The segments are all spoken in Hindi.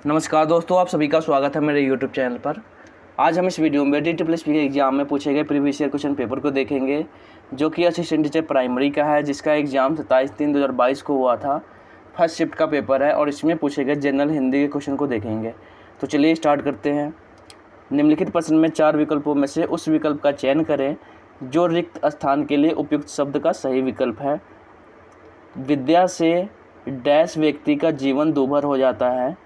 नमस्कार दोस्तों, आप सभी का स्वागत है मेरे YouTube चैनल पर। आज हम इस वीडियो में DTPSP के एग्ज़ाम में पूछे गए प्रीवियस ईयर क्वेश्चन पेपर को देखेंगे, जो कि असिस्टेंट टीचर प्राइमरी का है, जिसका एग्ज़ाम 27/3/2022 को हुआ था। फर्स्ट शिफ्ट का पेपर है और इसमें पूछे गए जनरल हिंदी के क्वेश्चन को देखेंगे। तो चलिए स्टार्ट करते हैं। निम्नलिखित प्रश्न में 4 विकल्पों में से उस विकल्प का चयन करें जो रिक्त स्थान के लिए उपयुक्त शब्द का सही विकल्प है। विद्या से डैश व्यक्ति का जीवन दूभर हो जाता है,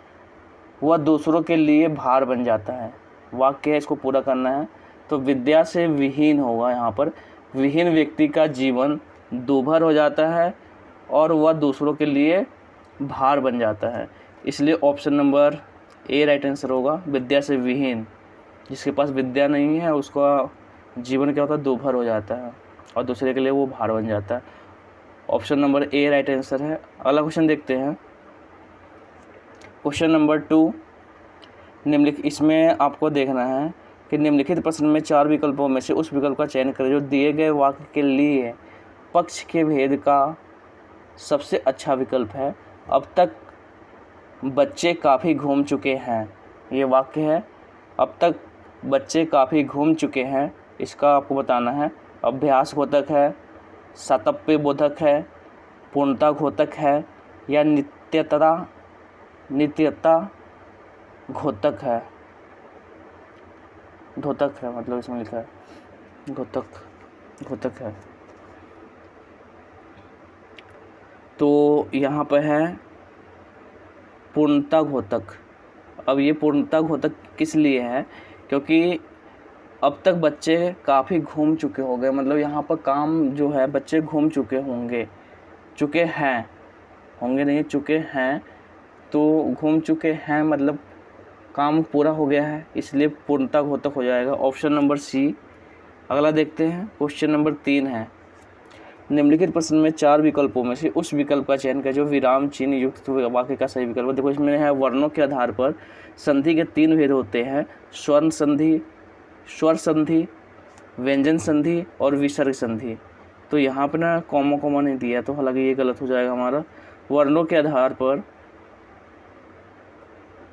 वह दूसरों के लिए भार बन जाता है। वाक्य है, इसको पूरा करना है। तो विद्या से विहीन होगा, यहाँ पर विहीन व्यक्ति का जीवन दूभर हो जाता है और वह दूसरों के लिए भार बन जाता है। इसलिए option number A right answer होगा। विद्या से विहीन, जिसके पास विद्या नहीं है उसका जीवन क्या होता है, दूभर हो जाता है और दूसरे के लिए वो भार बन जाता है। Option number A right answer है। अगला क्वेश्चन देखते हैं। क्वेश्चन नंबर 2, निम्नलिखित, इसमें आपको देखना है कि निम्नलिखित प्रश्न में 4 विकल्पों में से उस विकल्प का चयन करें जो दिए गए वाक्य के लिए पक्ष के भेद का सबसे अच्छा विकल्प है। अब तक बच्चे काफ़ी घूम चुके हैं, ये वाक्य है। अब तक बच्चे काफ़ी घूम चुके हैं, इसका आपको बताना है। अभ्यास घोतक है, सातत्य बोधक है, पूर्णता घोतक है या नित्यता घोतक है। घोतक है, मतलब इसमें लिखा है घोतक है। तो यहाँ पर है पूर्णता घोतक। अब ये पूर्णता घोतक किस लिए है, क्योंकि अब तक बच्चे काफ़ी घूम चुके होंगे, मतलब यहाँ पर काम जो है बच्चे घूम चुके होंगे, चुके हैं, होंगे नहीं, चुके हैं। तो घूम चुके हैं मतलब काम पूरा हो गया है, इसलिए पूर्णता घोतक हो जाएगा। Option number C. अगला देखते हैं। क्वेश्चन नंबर 3 है। निम्नलिखित प्रश्न में 4 विकल्पों में से उस विकल्प का चयन करें जो विराम चिन्ह युक्त वाक्य का सही विकल्प है। देखो इसमें है, वर्णों के आधार पर संधि के 3 भेद होते हैं, स्वर्ण संधि, स्वर संधि, व्यंजन संधि और विसर्ग संधि। तो यहाँ पर ना कॉमा नहीं दिया, तो हालांकि ये गलत हो जाएगा हमारा। वर्णों के आधार पर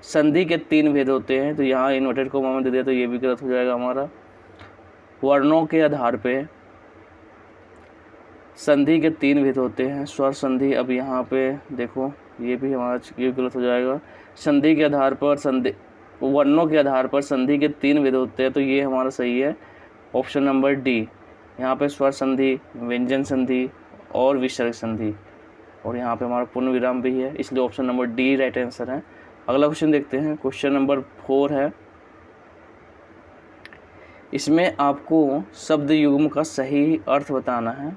संधि के 3 भेद होते हैं, तो यहाँ इन्वर्टेड कोमा में दे दिया, तो ये भी गलत हो जाएगा हमारा। वर्णों के आधार पे संधि के 3 भेद होते हैं, स्वर संधि। अब यहाँ पे देखो ये भी हमारा, ये गलत हो जाएगा। संधि के आधार पर वर्णों के आधार पर संधि के 3 भेद होते हैं, तो ये हमारा सही है। Option number D. यहाँ पे स्वर संधि, व्यंजन संधि और विसर्ग संधि, और यहाँ पे हमारा पूर्ण विराम भी है, इसलिए option number D right answer है। अगला क्वेश्चन देखते हैं। क्वेश्चन नंबर 4 है। इसमें आपको शब्द युग्म का सही अर्थ बताना है।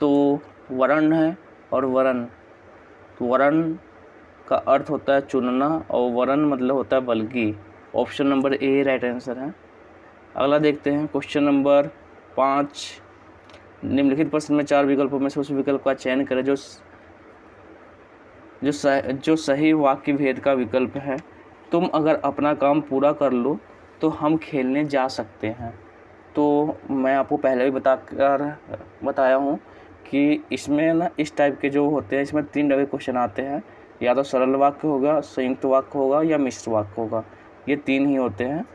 तो वरण है और वरण, तो वरण का अर्थ होता है चुनना और वरण मतलब होता है बल्कि। Option number A right answer है। अगला देखते हैं। क्वेश्चन नंबर 5, निम्नलिखित प्रश्न में 4 विकल्पों में से उस विकल्प का चयन करें जो सही वाक्य भेद का विकल्प है। तुम अगर अपना काम पूरा कर लो तो हम खेलने जा सकते हैं। तो मैं आपको पहले भी बताया हूँ कि इसमें ना इस टाइप के जो होते हैं, इसमें 3 तरह के क्वेश्चन आते हैं, या तो सरल वाक्य होगा, संयुक्त वाक्य होगा या मिश्र वाक्य होगा। ये 3 ही होते हैं।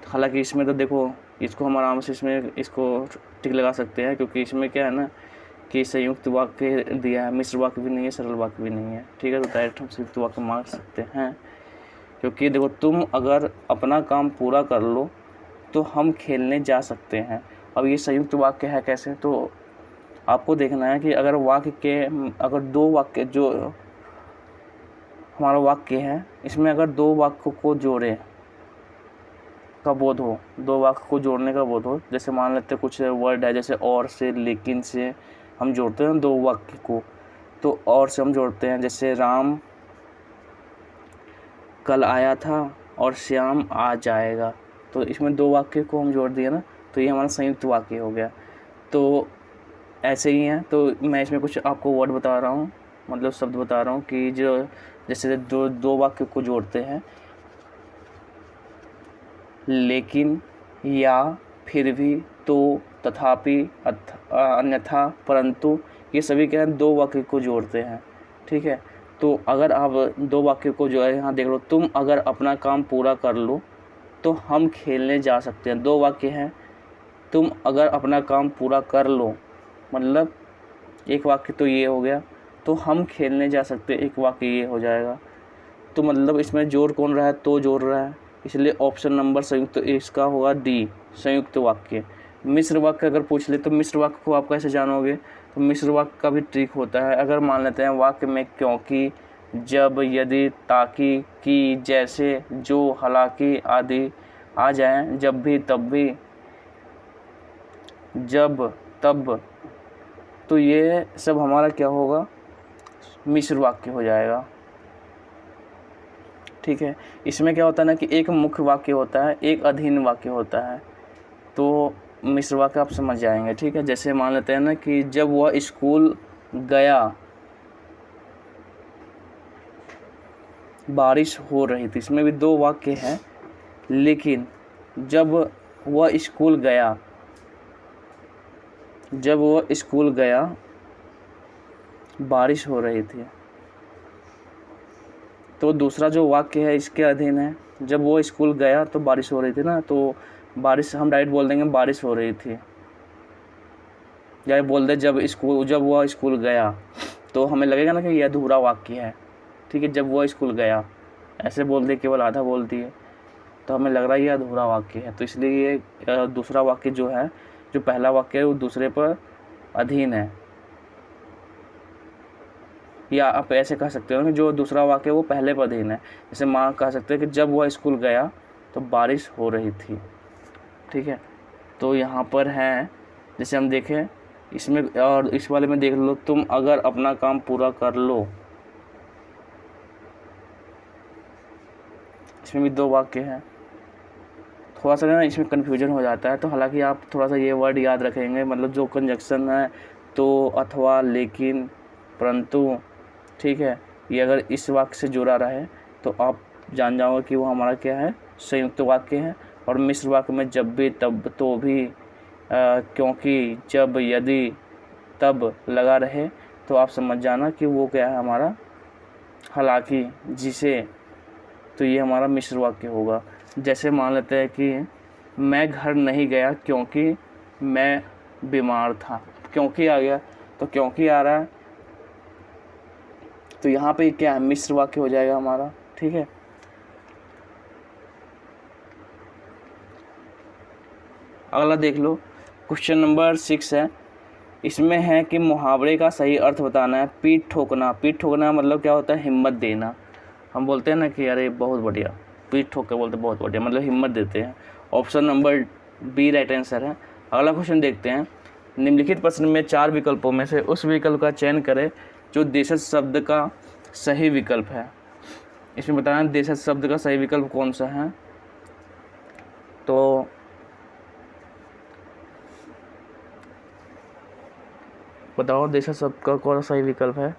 हालांकि इसमें तो देखो, इसको हम आराम से इसमें इसको टिक लगा सकते हैं, क्योंकि इसमें क्या है ना कि संयुक्त वाक्य दिया है, मिश्र वाक्य भी नहीं है, सरल वाक्य भी नहीं है। ठीक है, तो डायरेक्ट हम संयुक्त वाक्य मांग सकते हैं, क्योंकि देखो तुम अगर अपना काम पूरा कर लो तो हम खेलने जा सकते हैं। अब ये संयुक्त वाक्य है कैसे, तो आपको देखना है कि अगर 2 वाक्य जो हमारा वाक्य है, इसमें अगर 2 वाक्यों को जोड़े का बोध हो, 2 वाक्य को जोड़ने का बोध हो, जैसे मान लेते हैं कुछ वर्ड है, जैसे और से, लेकिन से हम जोड़ते हैं 2 वाक्य को, तो और से हम जोड़ते हैं, जैसे राम कल आया था और श्याम आज जाएगा। तो इसमें 2 वाक्य को हम जोड़ दिए ना, तो ये हमारा संयुक्त वाक्य हो गया। तो ऐसे ही है। तो मैं इसमें कुछ आपको वर्ड बता रहा हूँ, मतलब शब्द बता रहा हूँ कि जो जैसे 2 वाक्य को जोड़ते हैं, लेकिन, या, फिर भी, तो, तथापि, अन्यथा, परंतु, ये सभी क्या है, 2 वाक्य को जोड़ते हैं। ठीक है, तो अगर आप दो वाक्य को जो है यहाँ देख लो, तुम अगर अपना काम पूरा कर लो तो हम खेलने जा सकते हैं। दो वाक्य हैं, तुम अगर अपना काम पूरा कर लो, मतलब एक वाक्य तो ये हो गया, तो हम खेलने जा सकते हैं, एक वाक्य ये हो जाएगा। तो मतलब इसमें जोड़ कौन रहा है, तो जोड़ रहा है, इसलिए ऑप्शन नंबर संयुक्त तो इसका होगा डी, संयुक्त वाक्य। मिश्र वाक्य अगर पूछ ले तो मिश्र वाक्य को आप कैसे जानोगे, तो मिश्र वाक्य का भी ट्रिक होता है। अगर मान लेते हैं वाक्य में क्योंकि, जब, यदि, ताकि, कि, जैसे, जो, हालांकि आदि आ जाएं, जब भी, तब भी, जब, तब, तो ये सब हमारा क्या होगा, मिश्र वाक्य हो जाएगा। ठीक है, इसमें क्या होता है ना कि एक मुख्य वाक्य होता है, एक अधीन वाक्य होता है, तो मिश्र वाक्य आप समझ जाएंगे। ठीक है, जैसे मान लेते हैं ना कि जब वह स्कूल गया बारिश हो रही थी, इसमें भी दो वाक्य हैं, लेकिन जब वह स्कूल गया, जब वह स्कूल गया बारिश हो रही थी, तो दूसरा जो वाक्य है इसके अधीन है। जब वो स्कूल गया तो बारिश हो रही थी ना, तो बारिश हम डायरेक्ट बोल देंगे बारिश हो रही थी, या बोल दे जब वह स्कूल गया, तो हमें लगेगा ना कि यह अधूरा वाक्य है। ठीक है, जब वह स्कूल गया, ऐसे बोल दे केवल आधा बोल दिए तो हमें लग रहा है ये अधूरा वाक्य है, तो इसलिए ये दूसरा वाक्य जो है, जो पहला वाक्य है वो दूसरे पर अधीन है। या आप ऐसे कह सकते हो कि जो दूसरा वाक्य है वो पहले पर अधीन है। जैसे माँ कह सकते हैं कि जब वह स्कूल गया तो बारिश हो रही थी। ठीक है, तो यहाँ पर है, जैसे हम देखें इसमें, और इस वाले में देख लो, तुम अगर अपना काम पूरा कर लो, इसमें भी दो वाक्य हैं। थोड़ा सा ना इसमें कन्फ्यूजन हो जाता है, तो हालांकि आप थोड़ा सा ये वर्ड याद रखेंगे, मतलब जो कंजक्शन है, तो, अथवा, लेकिन, परंतु, ठीक है, ये अगर इस वाक्य से जुड़ा रहे तो आप जान जाओगे कि वो हमारा क्या है, संयुक्त वाक्य है। और मिश्र वाक्य में जब भी, तब, तो भी, क्योंकि, जब, यदि, तब लगा रहे तो आप समझ जाना कि वो क्या है हमारा, हालांकि, जिसे, तो ये हमारा मिश्र वाक्य होगा। जैसे मान लेते हैं कि मैं घर नहीं गया क्योंकि मैं बीमार था, क्योंकि आ गया, तो क्योंकि आ रहा है, तो यहाँ पे क्या है, मिश्र वाक्य हो जाएगा हमारा। ठीक है, अगला देख लो, क्वेश्चन नंबर 6 है। इसमें है कि मुहावरे का सही अर्थ बताना है। पीठ ठोकना, पीठ ठोकना मतलब क्या होता है, हिम्मत देना। हम बोलते हैं ना कि अरे बहुत बढ़िया, पीठ ठोक के बोलते बहुत बढ़िया, मतलब हिम्मत देते हैं। Option number B right answer है। अगला क्वेश्चन देखते हैं, निम्नलिखित प्रश्न में 4 विकल्पों में से उस विकल्प का चयन करें जो देशज शब्द का सही विकल्प है। इसमें बताना देशज शब्द का सही विकल्प कौन सा है, तो बताओ देशज शब्द का कौन सा सही विकल्प है।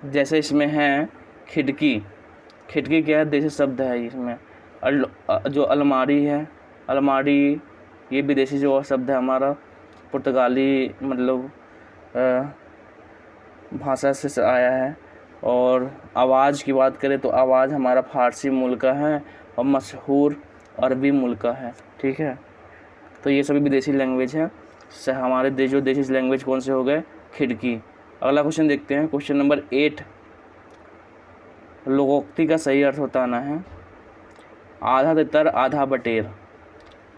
जैसे इसमें है खिड़की, खिड़की क्या है, देशी शब्द है। इसमें जो अलमारी है, अलमारी ये विदेशी जो शब्द है हमारा, पुर्तगाली मतलब भाषा से आया है। और आवाज़ की बात करें तो आवाज़ हमारा फारसी मूल का है और मशहूर अरबी मूल का है। ठीक है, तो ये सभी विदेशी लैंग्वेज है। हमारे जो देशी लैंग्वेज कौन से हो गए, खिड़की। अगला क्वेश्चन देखते हैं, क्वेश्चन नंबर 8, लोकोक्ति का सही अर्थ बताना है। आधा तितर आधा बटेर,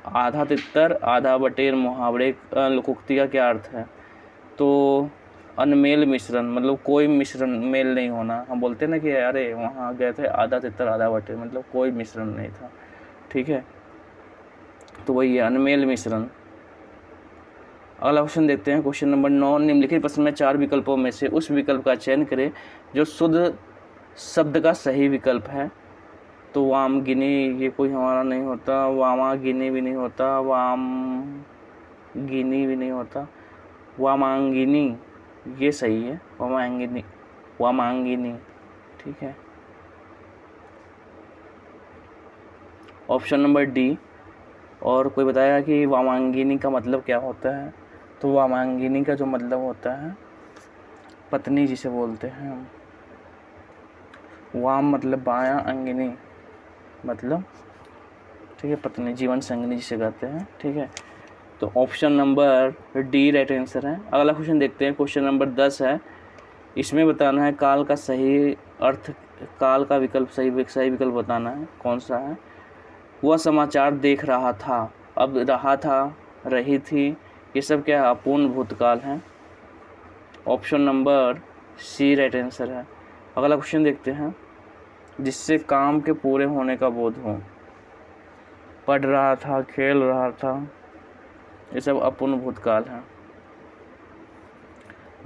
आधा तितर आधा बटेर मुहावरे लोकोक्ति का क्या अर्थ है, तो अनमेल मिश्रण, मतलब कोई मिश्रण मेल नहीं होना। हम बोलते हैं ना कि अरे वहाँ गए थे आधा तितर आधा बटेर, मतलब कोई मिश्रण नहीं था। ठीक है, तो वही है अनमेल मिश्रण। अगला क्वेश्चन देखते हैं, क्वेश्चन नंबर 9, निम्नलिखित प्रश्न में 4 विकल्पों में से उस विकल्प का चयन करें जो शुद्ध शब्द का सही विकल्प है। तो वामगिनी ये कोई हमारा नहीं होता, वामागिनी भी नहीं होता, वामगिनी भी नहीं होता, वामांगिनी ये सही है, वामांगिनी, वामांगिनी। ठीक है, ऑप्शन नंबर डी। और कोई बताया कि वामांगिनी का मतलब क्या होता है, तो वामांगिनी का जो मतलब होता है पत्नी जिसे बोलते हैं हम। वाम मतलब बायां, अंगिनी मतलब ठीक है पत्नी, जीवन संगिनी जिसे कहते हैं। ठीक है, तो option number D right answer है। अगला क्वेश्चन देखते हैं, क्वेश्चन नंबर 10 है। इसमें बताना है काल का सही अर्थ, काल का विकल्प सही विकल्प बताना है कौन सा है। वह समाचार देख रहा था, अब रहा था, रही थी, ये सब क्या है, अपूर्ण भूतकाल है। Option number C right answer है। अगला क्वेश्चन देखते हैं, जिससे काम के पूरे होने का बोध हो। पढ़ रहा था, खेल रहा था, ये सब अपूर्ण भूतकाल है।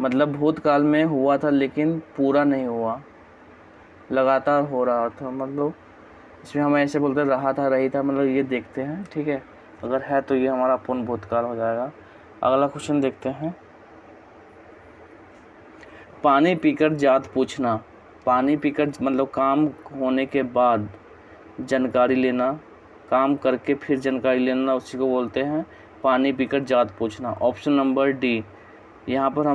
मतलब भूतकाल में हुआ था लेकिन पूरा नहीं हुआ, लगातार हो रहा था। मतलब इसमें हम ऐसे बोलते रहा था, रही था, मतलब ये देखते हैं। ठीक है, अगर है तो ये हमारा अपूर्ण भूतकाल हो जाएगा। अगला क्वेश्चन देखते हैं, पानी पीकर जात पूछना। पानी पीकर मतलब काम होने के बाद जानकारी लेना, काम करके फिर जानकारी लेना, उसी को बोलते हैं पानी पीकर जात पूछना। Option number D. यहाँ पर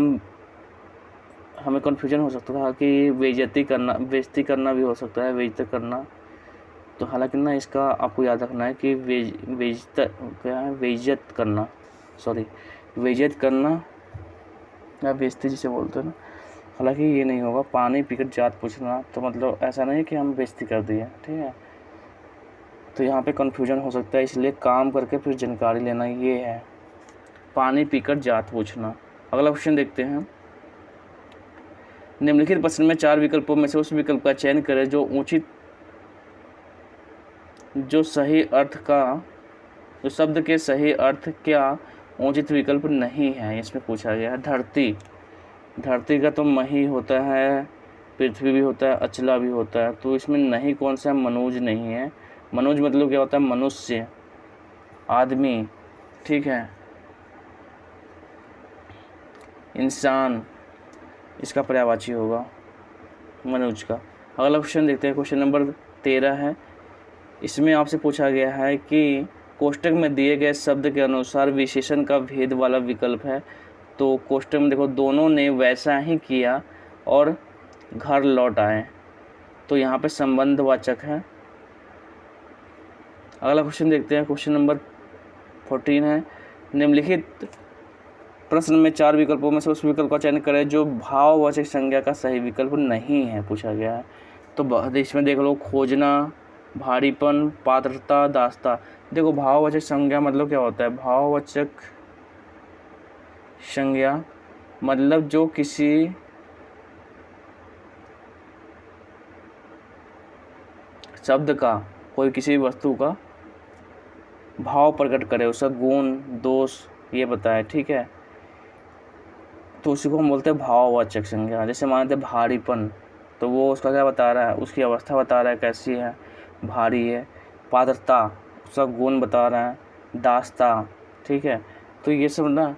हमें कन्फ्यूजन हो सकता था कि बेइज्जती करना भी हो सकता है, बेइज्जत करना। तो हालांकि ना इसका आपको याद रखना है कि बेइज्जत करना, सॉरी बेइज्जत करना या बेइज्जती जिसे बोलते हैं ना, हालांकि ये नहीं होगा। पानी पीकर जात पूछना तो मतलब ऐसा नहीं कि हम बेइज्जती कर दिए। ठीक है, तो यहाँ पे कन्फ्यूजन हो सकता है, इसलिए काम करके फिर जानकारी लेना, ये है पानी पीकर जात पूछना। अगला क्वेश्चन देखते हैं, निम्नलिखित प्रश्न में 4 विकल्पों में से उस विकल्प का चयन करें जो सही अर्थ का, जो शब्द के सही अर्थ क्या उचित विकल्प नहीं है। इसमें पूछा गया है धरती का तो मही होता है, पृथ्वी भी होता है, अचला भी होता है। तो इसमें नहीं कौन सा, मनुज नहीं है। मनुज मतलब क्या होता है, मनुष्य, आदमी। ठीक है, इंसान इसका पर्यायवाची होगा मनुज का। अगला क्वेश्चन देखते हैं, क्वेश्चन नंबर 13 है। इसमें आपसे पूछा गया है कि कोष्टक में दिए गए शब्द के अनुसार विशेषण का भेद वाला विकल्प है। तो कोष्टक में देखो दोनों ने वैसा ही किया और घर लौट आए, तो यहाँ पे संबंधवाचक है। अगला क्वेश्चन देखते हैं, क्वेश्चन नंबर 14 है। निम्नलिखित प्रश्न में 4 विकल्पों में से उस विकल्प का चयन करें जो भाववाचक संज्ञा का सही विकल्प नहीं है, पूछा गया है। तो इसमें देख लो, खोजना, भारीपन, पात्रता, दास्ता। देखो भाववाचक संज्ञा मतलब क्या होता है, भाववाचक संज्ञा मतलब जो किसी शब्द का, कोई किसी वस्तु का भाव प्रकट करे, उसका गुण दोष ये बताए। ठीक है, तो उसी को हम बोलते हैं भाववाचक संज्ञा। जैसे मानते हैं भारीपन, तो वो उसका क्या बता रहा है, उसकी अवस्था बता रहा है कैसी है, भारी है। पात्रता उसका गुण बता रहा है, दास्ता। ठीक है, तो ये सब ना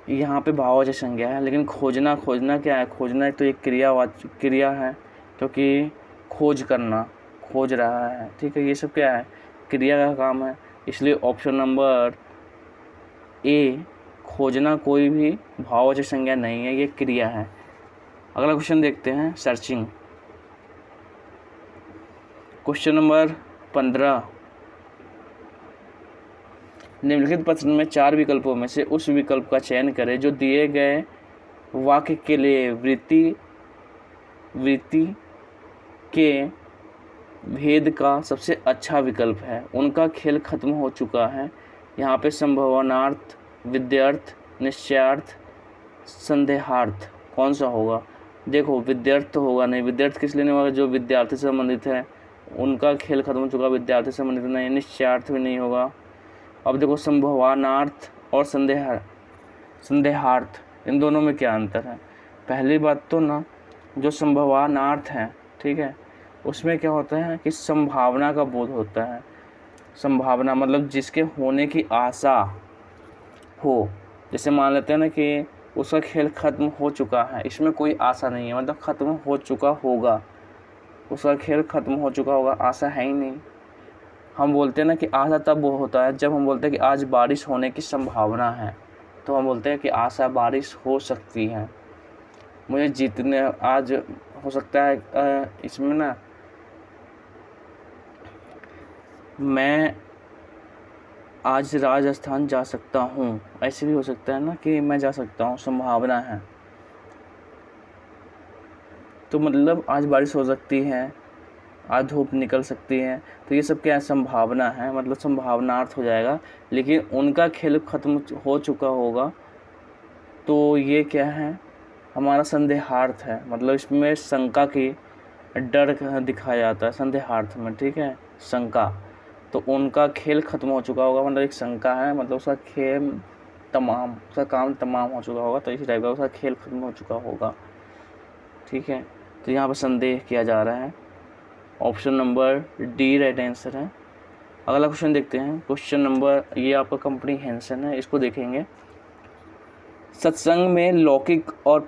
यहाँ पे भाववाचक संज्ञा है। लेकिन खोजना क्या है, खोजना तो एक क्रिया है, क्योंकि खोज करना, खोज रहा है। ठीक है, ये सब क्या है, क्रिया का काम है। इसलिए ऑप्शन नंबर ए, खोजना कोई भी भाववाचक संज्ञा नहीं है, ये क्रिया है। अगला क्वेश्चन देखते हैं, सर्चिंग। क्वेश्चन नंबर 15, निम्नलिखित प्रश्न में 4 विकल्पों में से उस विकल्प का चयन करें जो दिए गए वाक्य के लिए वृत्ति के भेद का सबसे अच्छा विकल्प है। उनका खेल खत्म हो चुका है। यहाँ पे संभावनार्थ, विद्यार्थ, निश्चयार्थ, संदेहार्थ कौन सा होगा। देखो विद्यार्थ तो होगा नहीं, विद्यार्थ किस लिए होगा, जो विद्यार्थी से संबंधित है। उनका खेल खत्म हो चुका, विद्यार्थी से संबंधित नहीं। निश्चयार्थ भी नहीं होगा। अब देखो संभावनार्थ और संदेहार्थ, इन दोनों में क्या अंतर है। पहली बात तो ना, जो संभावनार्थ है, ठीक है, उसमें क्या होता है कि संभावना का बोध होता है। संभावना मतलब जिसके होने की आशा हो। जैसे मान लेते हैं ना कि उसका खेल खत्म हो चुका है, इसमें कोई आशा नहीं है, मतलब खत्म हो चुका होगा, उसका खेल खत्म हो चुका होगा, आशा है ही नहीं। हम बोलते हैं ना कि आशा तब वो होता है जब हम बोलते हैं कि आज बारिश होने की संभावना है, तो हम बोलते हैं कि आशा बारिश हो सकती है। मुझे जीतने आज हो सकता है इसमें ना मैं आज राजस्थान जा सकता हूँ, ऐसे भी हो सकता है ना कि मैं जा सकता हूँ, संभावना है। तो मतलब आज बारिश हो सकती है, आज धूप निकल सकती है, तो ये सब क्या है, संभावना है, मतलब संभावनार्थ हो जाएगा। लेकिन उनका खेल खत्म हो चुका होगा, तो ये क्या है, हमारा संदेहार्थ है, मतलब इसमें शंका की डर दिखाया जाता है संदेहार्थ में, ठीक है, शंका। तो उनका खेल खत्म हो चुका होगा, मतलब एक शंका है, मतलब उसका उसका काम तमाम हो चुका होगा, तो इसी टाइप का उसका खेल खत्म हो चुका होगा, ठीक है। तो यहाँ पर संदेह किया जा रहा है। Option number D right answer है। अगला क्वेश्चन देखते हैं। क्वेश्चन नंबर, ये आपका कॉम्प्रिहेंशन है, इसको देखेंगे। सत्संग में लौकिक और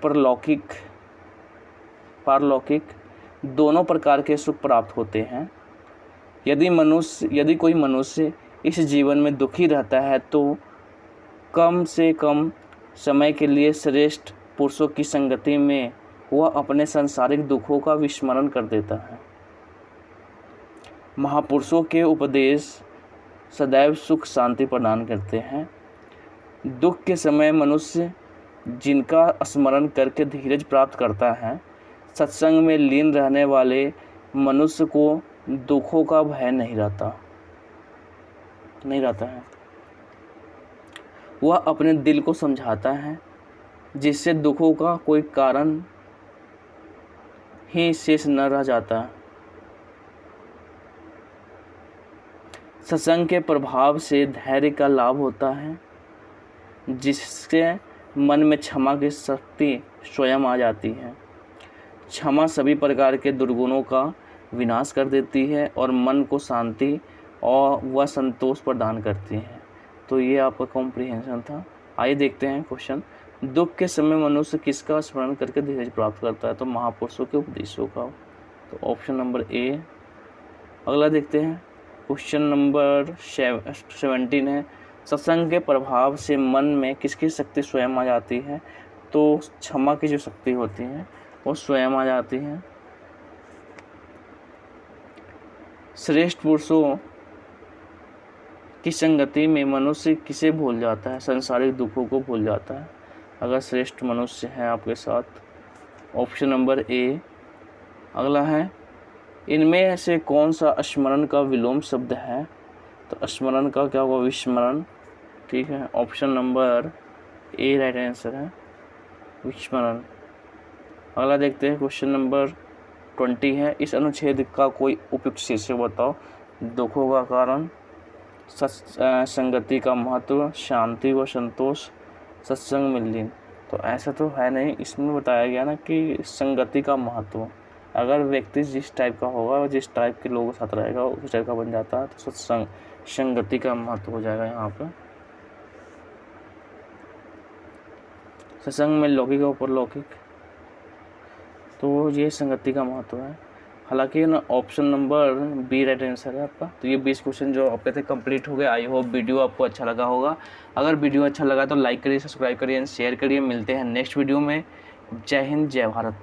पारलौकिक दोनों प्रकार के सुख प्राप्त होते हैं। यदि कोई मनुष्य इस जीवन में दुखी रहता है तो कम से कम समय के लिए श्रेष्ठ पुरुषों की संगति में वह अपने सांसारिक दुखों का विस्मरण कर देता है। महापुरुषों के उपदेश सदैव सुख शांति प्रदान करते हैं। दुख के समय मनुष्य जिनका स्मरण करके धीरज प्राप्त करता है, सत्संग में लीन रहने वाले मनुष्य को दुखों का भय नहीं रहता है। वह अपने दिल को समझाता है, जिससे दुखों का कोई कारण ही शेष न रह जाता। सत्संग के प्रभाव से धैर्य का लाभ होता है, जिससे मन में क्षमा की शक्ति स्वयं आ जाती है। क्षमा सभी प्रकार के दुर्गुणों का विनाश कर देती है और मन को शांति और वह संतोष प्रदान करती है। तो ये आपका कॉम्प्रिहेंशन था। आइए देखते हैं क्वेश्चन। दुख के समय मनुष्य किसका स्मरण करके धीरज प्राप्त करता है? तो महापुरुषों के उपदेशों का। तो ऑप्शन नंबर ए। अगला देखते हैं। क्वेश्चन नंबर 17 है, सत्संग के प्रभाव से मन में किसकी शक्ति स्वयं आ जाती है? तो क्षमा की जो शक्ति होती है वो स्वयं आ जाती है। श्रेष्ठ पुरुषों की संगति में मनुष्य किसे भूल जाता है? सांसारिक दुखों को भूल जाता है, अगर श्रेष्ठ मनुष्य है आपके साथ। Option number A. अगला है, इनमें से कौन सा स्मरण का विलोम शब्द है? तो स्मरण का क्या होगा? विस्मरण, ठीक है। Option number A right answer है, विस्मरण। अगला देखते हैं। क्वेश्चन नंबर 20 है, इस अनुच्छेद का कोई उपयुक्त शीर्षक बताओ। दुखों का कारण, संगति का महत्व, शांति व संतोष, सत्संग में लीन। तो ऐसा तो है नहीं, इसमें बताया गया ना कि संगति का महत्व। अगर व्यक्ति जिस टाइप का होगा, जिस टाइप के लोगों के साथ रहेगा, उस टाइप का बन जाता है, तो संगति का महत्व हो जाएगा यहाँ पर। सत्संग में लौकिक और परलौकिक, तो ये संगति का महत्व है। हालांकि ना option number B right answer है आपका। तो ये 20 क्वेश्चन जो आपके थे कंप्लीट हो गए। आई होप वीडियो आपको अच्छा लगा होगा। अगर वीडियो अच्छा लगा तो लाइक करिए, सब्सक्राइब करिए एंड शेयर करिए। मिलते हैं नेक्स्ट वीडियो में। जय हिंद, जय भारत।